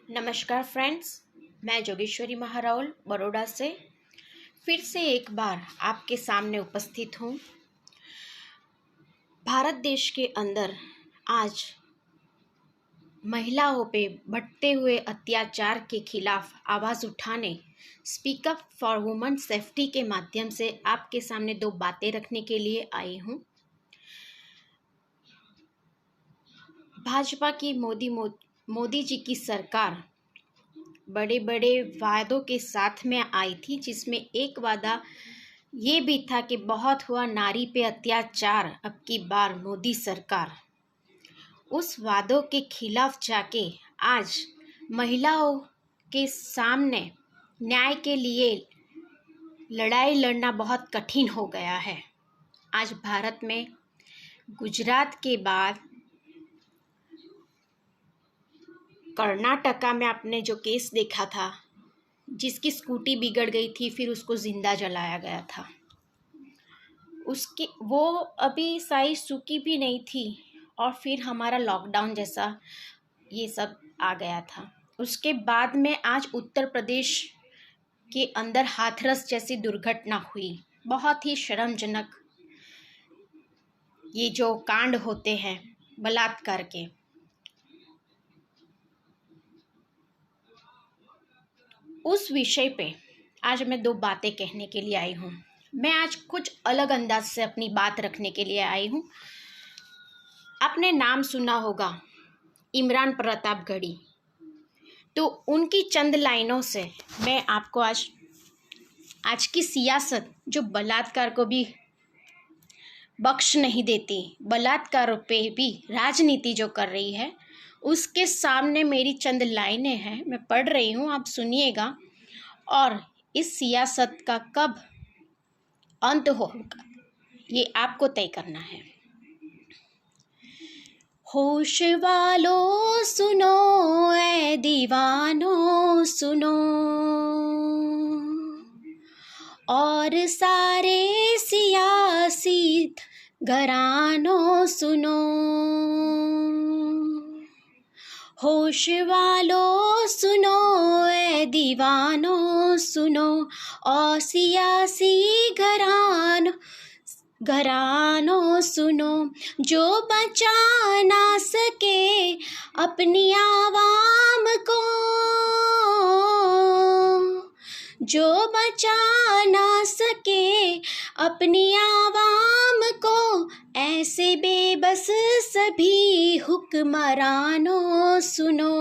नमस्कार फ्रेंड्स, मैं जोगेश्वरी महाराउल बड़ौदा से फिर से एक बार आपके सामने उपस्थित हूँ। भारत देश के अंदर आज महिलाओं पे बढ़ते हुए अत्याचार के खिलाफ आवाज़ उठाने speak up for women safety के माध्यम से आपके सामने दो बातें रखने के लिए आई हूँ। भाजपा की मोदी जी की सरकार बड़े बड़े वादों के साथ में आई थी, जिसमें एक वादा ये भी था कि बहुत हुआ नारी पे अत्याचार, अब की बार मोदी सरकार उस वादों के खिलाफ जाके आज महिलाओं के सामने न्याय के लिए लड़ाई लड़ना बहुत कठिन हो गया है। आज भारत में गुजरात के बाद कर्नाटका में आपने जो केस देखा था, जिसकी स्कूटी बिगड़ गई थी, फिर उसको जिंदा जलाया गया था। उसके वो अभी साई सूखी भी नहीं थी और फिर हमारा लॉकडाउन जैसा ये सब आ गया था। उसके बाद में आज उत्तर प्रदेश के अंदर हाथरस जैसी दुर्घटना हुई। बहुत ही शर्मजनक ये जो कांड होते हैं बलात्कार के। उस विषय पे आज मैं दो बातें कहने के लिए आई हूँ। मैं आज कुछ अलग अंदाज से अपनी बात रखने के लिए आई हूँ। आपने नाम सुना होगा इमरान प्रतापगढ़ी, तो उनकी चंद लाइनों से मैं आपको आज की सियासत जो बलात्कार को भी बख्श नहीं देती, बलात्कार पे भी राजनीति जो कर रही है, उसके सामने मेरी चंद लाइनें हैं, मैं पढ़ रही हूँ, आप सुनिएगा। और इस सियासत का कब अंत होगा ये आपको तय करना है। होश वालों सुनो, ऐ दीवानों सुनो, और सारे सियासी घरानों सुनो। होश वालों सुनो, ऐ दीवानों सुनो, और सियासी घरानों सुनो। जो बचा ना सके अपनी आवाम को, जो बचा ना सके अपनी आवाम को, ऐसे बेबस सभी हुक्मरानों सुनो।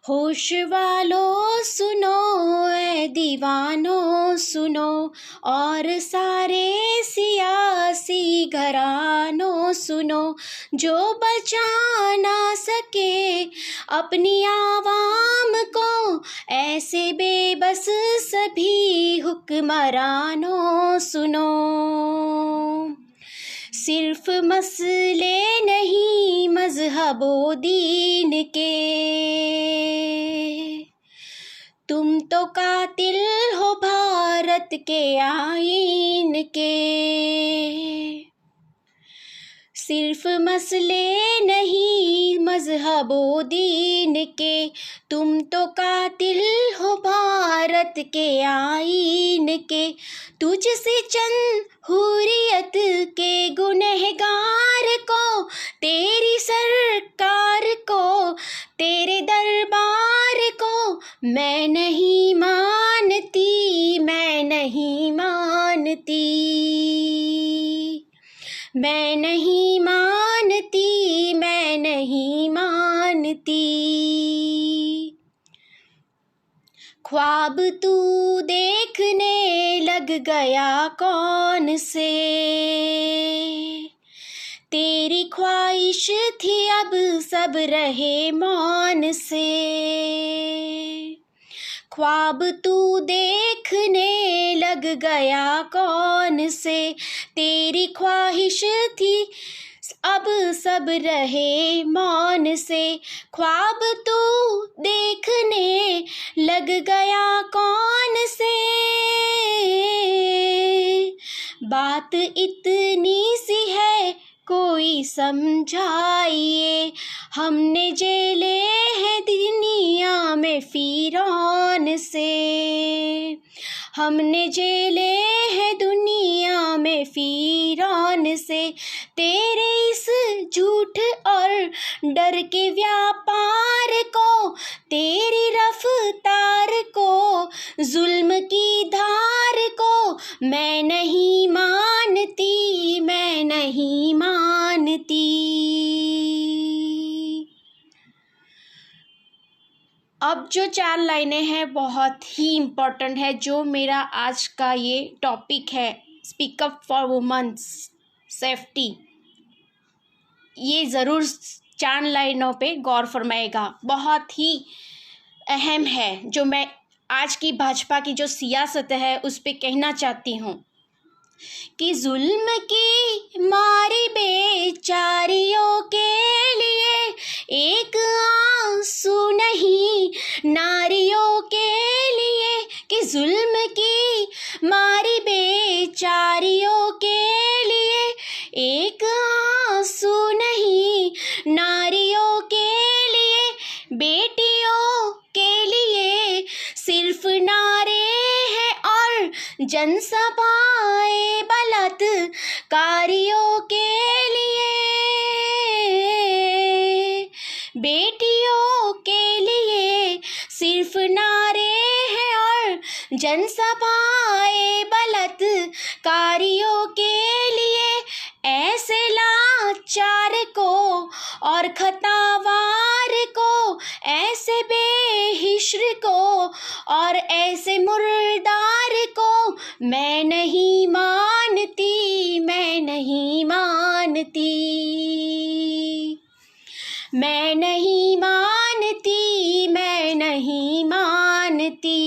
होश वालों सुनो, ऐ दीवानों सुनो, और सारे सियासी घरानों सुनो। जो बचा ना सके अपनी आवाम को, ऐसे बेबस सभी हुक्मरानों सुनो। सिर्फ मसले नहीं मजहबो दीन के, तुम तो कातिल हो भारत के आईन के। सिर्फ मसले नहीं मजहबो दीन के, तुम तो कातिल हो भारत के आईन के। तुझसे चंद हुर्रियत के गुनहगार को, तेरी सरकार को, तेरे दरबार को मैं नहीं मानती, मैं नहीं मानती, मैं नहीं मानती, मैं नहीं मानती। ख्वाब तू देखने लग गया कौन से, तेरी ख्वाहिश थी अब सब रहे मौन से। ख्वाब तू देखने लग गया कौन से, तेरी ख्वाहिश थी अब सब रहे मौन से। ख्वाब तू देखने लग गया कौन से, बात इतनी सी है कोई समझाइए। हमने जेले हैं दुनिया में फिरौन से, हमने जेले हैं दुनिया में फिरौन से। तेरे इस झूठ और डर के व्यापार को, तेरी रफ्तार को, जुल्म की धार को मैं नहीं मानती, मैं नहीं मानती। अब जो 4 लाइनें हैं बहुत ही इम्पोर्टेंट है, जो मेरा आज का ये टॉपिक है, speak up for women's safety. ये ज़रूर 4 लाइनों पे गौर फरमाएगा, बहुत ही अहम है, जो मैं आज की भाजपा की जो सियासत है उस पे कहना चाहती हूँ कि जुल्म की मारी बेचारियों के लिए एक आंसू नहीं नारियों के लिए, कि जुल्म की मारी बेचारियों के लिए एक आंसू नहीं नारियों के लिए, बेटियों के लिए सिर्फ नारे हैं और जनसभाएं बलात्कारियों के लिए, बेटियों के लिए सिर्फ नारे हैं और जनसभाएं बलात्कारियों के लिए। ऐसे लाचार को और खतावार को, ऐसे बेहिश्र को और ऐसे मुर्दार को मैं नहीं मानती, मैं नहीं मानती, मैं नहीं मानती, मैं नहीं मानती।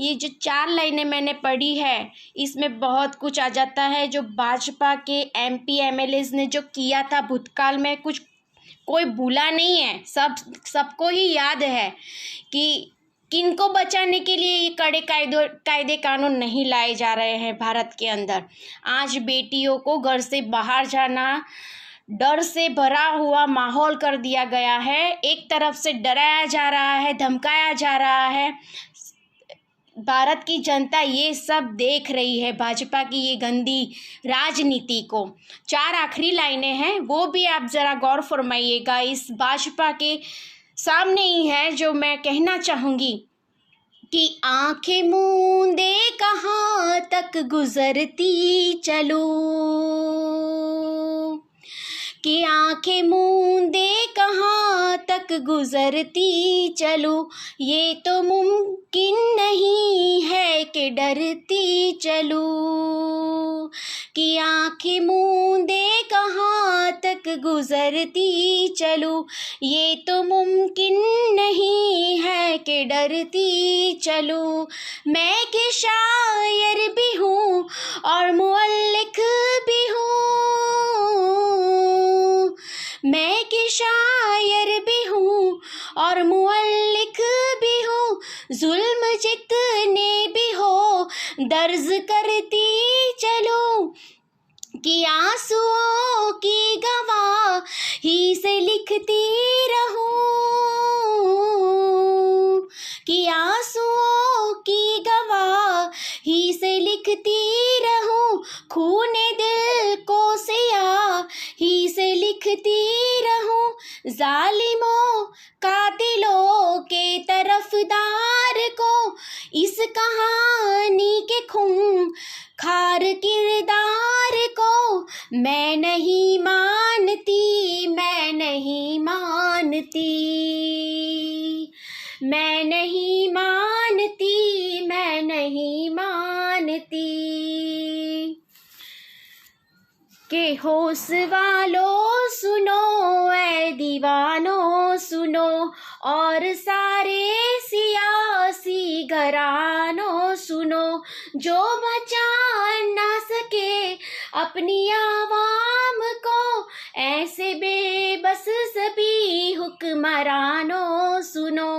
ये जो 4 लाइनें मैंने पढ़ी है इसमें बहुत कुछ आ जाता है, जो भाजपा के MP MLAs ने जो किया था भूतकाल में, कुछ कोई भूला नहीं है, सबको ही याद है कि किनको बचाने के लिए ये कड़े कायदे कानून नहीं लाए जा रहे हैं भारत के अंदर। आज बेटियों को घर से बाहर जाना डर से भरा हुआ माहौल कर दिया गया है, एक तरफ से डराया जा रहा है, धमकाया जा रहा है। भारत की जनता ये सब देख रही है, भाजपा की ये गंदी राजनीति को। 4 आखिरी लाइनें हैं, वो भी आप ज़रा गौर फरमाइएगा, इस भाजपा के सामने ही है, जो मैं कहना चाहूँगी कि आंखें मूंदे कहाँ तक गुजरती चलूं, कि आंखें मूंदे कहाँ तक गुजरती चलूं, ये तो मुमकिन नहीं है कि डरती चलूं, कि आंखें मूंदे कहाँ तक गुजरती चलूं, ये तो मुमकिन नहीं है कि डरती चलूं। मैं के शायर भी हूँ और मुअल्लिख भी हूँ, मैं के शायर भी हूँ और मुअल्लिख भी हूँ, जुल्म जितने भी हो दर्ज करती चलो, कि आंसुओं की गवाही से लिखती रहूं, कि आंसुओं की गवाही से लिखती रहूं, खूने दिल को स्याही से लिखती रहूं, जालिमों कातिलों के तरफदार को इस कहानी के खून खार किरदार को मैं नहीं मानती, मैं नहीं मानती, मैं नहीं मानती, मैं नहीं मानती। के होश वालों सुनो, ऐ दीवानों सुनो, और सारे सियासी घरानों सुनो, जो बचा ना सके अपनी आवाम को, ऐसे बेबस सभी हुक्मरानों सुनो।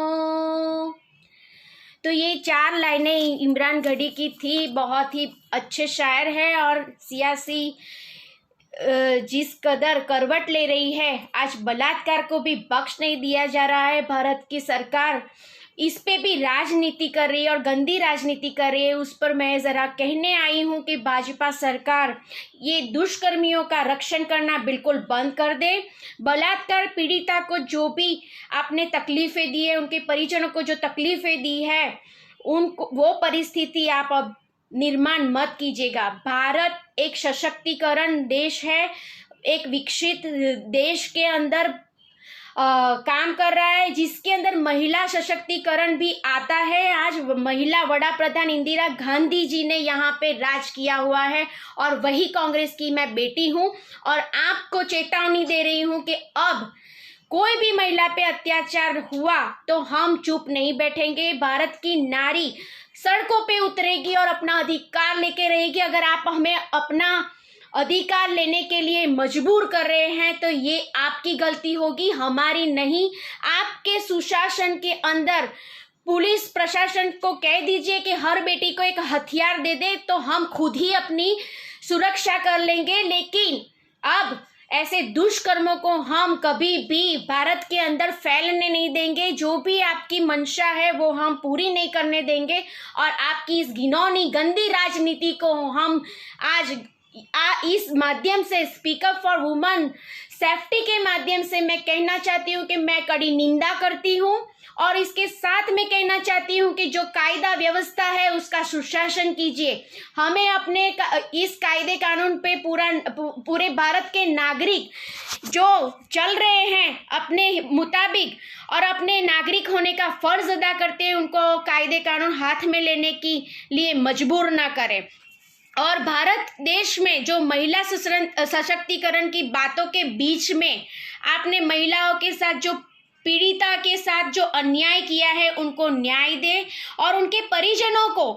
तो ये 4 लाइनें इमरान घड़ी की थी, बहुत ही अच्छे शायर हैं और सियासी जिस कदर करवट ले रही है, आज बलात्कार को भी बख्श नहीं दिया जा रहा है। भारत की सरकार इस पे भी राजनीति कर रही है और गंदी राजनीति कर रही है। उस पर मैं ज़रा कहने आई हूँ कि भाजपा सरकार ये दुष्कर्मियों का रक्षण करना बिल्कुल बंद कर दे। बलात्कार पीड़िता को जो भी आपने तकलीफ़ें दी है, उनके परिजनों को जो तकलीफ़ें दी है, उनको वो परिस्थिति आप अब निर्माण मत कीजिएगा। भारत एक सशक्तिकरण देश है, एक विकसित देश के अंदर काम कर रहा है, जिसके अंदर महिला सशक्तिकरण भी आता है। आज महिला वड़ा प्रधान इंदिरा गांधी जी ने यहाँ पे राज किया हुआ है और वही कांग्रेस की मैं बेटी हूँ और आपको चेतावनी दे रही हूँ कि अब कोई भी महिला पे अत्याचार हुआ तो हम चुप नहीं बैठेंगे। भारत की नारी सड़कों पे उतरेगी और अपना अधिकार लेके रहेगी। अगर आप हमें अपना अधिकार लेने के लिए मजबूर कर रहे हैं तो ये आपकी गलती होगी, हमारी नहीं। आपके सुशासन के अंदर पुलिस प्रशासन को कह दीजिए कि हर बेटी को एक हथियार दे दे तो हम खुद ही अपनी सुरक्षा कर लेंगे। लेकिन अब ऐसे दुष्कर्मों को हम कभी भी भारत के अंदर फैलने नहीं देंगे। जो भी आपकी मंशा है वो हम पूरी नहीं करने देंगे और आपकी इस घिनौनी गंदी राजनीति को हम आज इस माध्यम से स्पीकअप फॉर वुमेन सेफ्टी के माध्यम से मैं कहना चाहती हूँ कि मैं कड़ी निंदा करती हूँ और इसके साथ में कहना चाहती हूँ कि जो कायदा व्यवस्था है उसका सुशासन कीजिए। हमें अपने इस कायदे कानून पे पूरे भारत के नागरिक जो चल रहे हैं अपने मुताबिक और अपने नागरिक होने का फर्ज अदा करते हैं, उनको कायदे कानून हाथ में लेने के लिए मजबूर ना करें। और भारत देश में जो महिला सशक्तिकरण की बातों के बीच में आपने महिलाओं के साथ जो पीड़िता के साथ जो अन्याय किया है उनको न्याय दे और उनके परिजनों को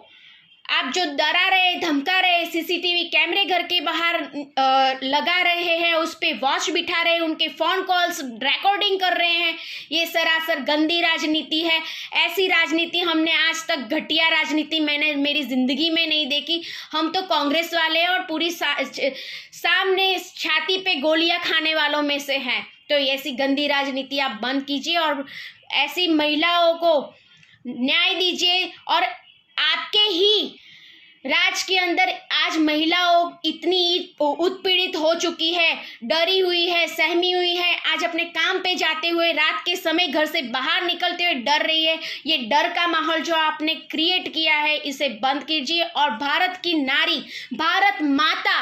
आप जो डरा रहे, धमका रहे, सीसीटीवी कैमरे घर के बाहर लगा रहे हैं, उस पे वॉच बिठा रहे हैं, उनके फोन कॉल्स रिकॉर्डिंग कर रहे हैं, ये सरासर गंदी राजनीति है। ऐसी राजनीति हमने आज तक, घटिया राजनीति मैंने मेरी जिंदगी में नहीं देखी। हम तो कांग्रेस वाले हैं और पूरी सामने छाती पे गोलियां खाने वालों में से हैं। तो ऐसी गंदी राजनीति आप बंद कीजिए और ऐसी महिलाओं को न्याय दीजिए। और आपके ही राज के अंदर आज महिलाओं इतनी उत्पीड़ित हो चुकी है, डरी हुई है, सहमी हुई है, आज अपने काम पे जाते हुए रात के समय घर से बाहर निकलते हुए डर रही है। ये डर का माहौल जो आपने क्रिएट किया है इसे बंद कीजिए और भारत की नारी, भारत माता,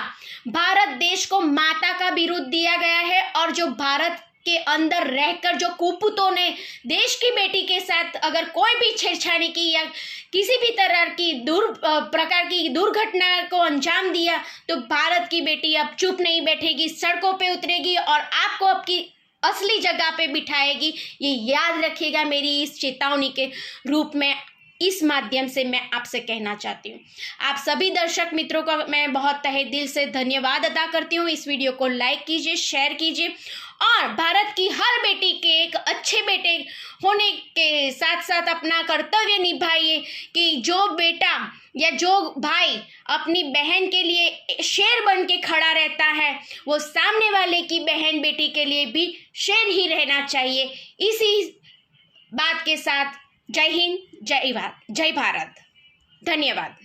भारत देश को माता का बिरुद दिया गया है और जो भारत के अंदर रहकर जो कुपूतों ने देश की बेटी के साथ अगर कोई भी छेड़छाड़ी की या किसी भी तरह की प्रकार की दुर्घटना को अंजाम दिया तो भारत की बेटी अब चुप नहीं बैठेगी, सड़कों पे उतरेगी और आपको आपकी असली जगह पे बिठाएगी। ये याद रखिएगा मेरी इस चेतावनी के रूप में। इस माध्यम से मैं आपसे कहना चाहती हूँ, आप सभी दर्शक मित्रों का मैं बहुत तहे दिल से धन्यवाद अदा करती हूँ। इस वीडियो को लाइक कीजिए, शेयर कीजिए और भारत की हर बेटी के एक अच्छे बेटे होने के साथ साथ अपना कर्तव्य निभाइए कि जो बेटा या जो भाई अपनी बहन के लिए शेर बन के खड़ा रहता है वो सामने वाले की बहन बेटी के लिए भी शेर ही रहना चाहिए। इसी बात के साथ जय हिंद, जय भारत, धन्यवाद।